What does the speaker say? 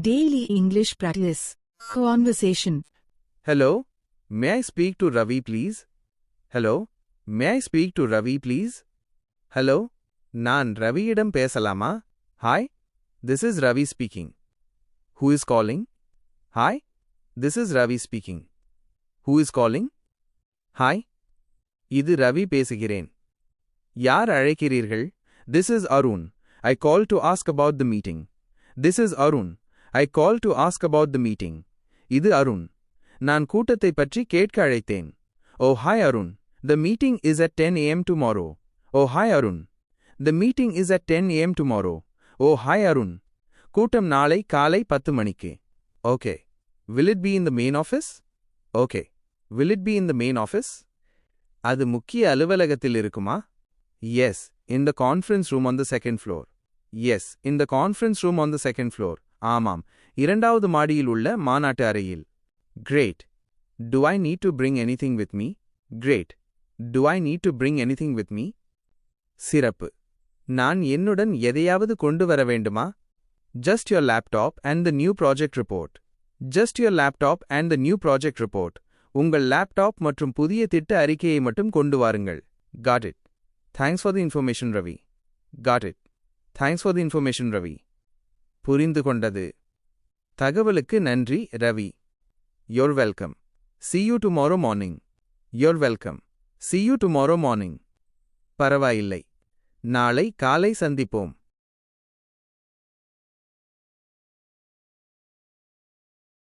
Daily English Practice Conversation. Hello, may I speak to Ravi please? Hello, may I speak to Ravi please? Hello, நான் ரவியிடம் பேசலாமா? Hi, this is Ravi speaking. Who is calling? Hi, this is Ravi speaking. Who is calling? Hi, இது ரவி பேசுகிறேன். யார் அழைக்கிறீர்கள்? This is Arun. I called to ask about the meeting. This is Arun. I called to ask about the meeting. இது அருண். நான் கூட்டத்தை பற்றி கேட்க அழைத்தேன். Oh hi Arun. The meeting is at 10 a.m. tomorrow. Oh hi Arun. The meeting is at 10 a.m. tomorrow. Oh hi Arun. கூட்டம் நாளை காலை 10 மணிக்கு. Okay. Will it be in the main office? Okay. Will it be in the main office? அது முக்கிய அலுவலகத்தில் இருக்குமா? Yes, in the conference room on the second floor. Yes, in the conference room on the second floor. ஆமாம், இரண்டாவது மாடியில் உள்ள மாநாட்டு அறையில். Great. Do I need to bring anything with me? Great. Do I need to bring anything with me? சிறப்பு. நான் என்னுடன் எதையாவது கொண்டு வர வேண்டுமா? Just your laptop and the new project report. Just your laptop and the new project report. உங்கள் laptop மற்றும் புதிய திட்ட அறிக்கையை மட்டும் கொண்டு வாருங்கள். Got it. Thanks for the information, Ravi. Got it. Thanks for the information, Ravi. புரிந்து கொண்டது. தகவலுக்கு நன்றி, Ravi. You're welcome. See you tomorrow morning. You're welcome. See you tomorrow morning. பரவாயில்லை. நாளை காலை சந்திப்போம்.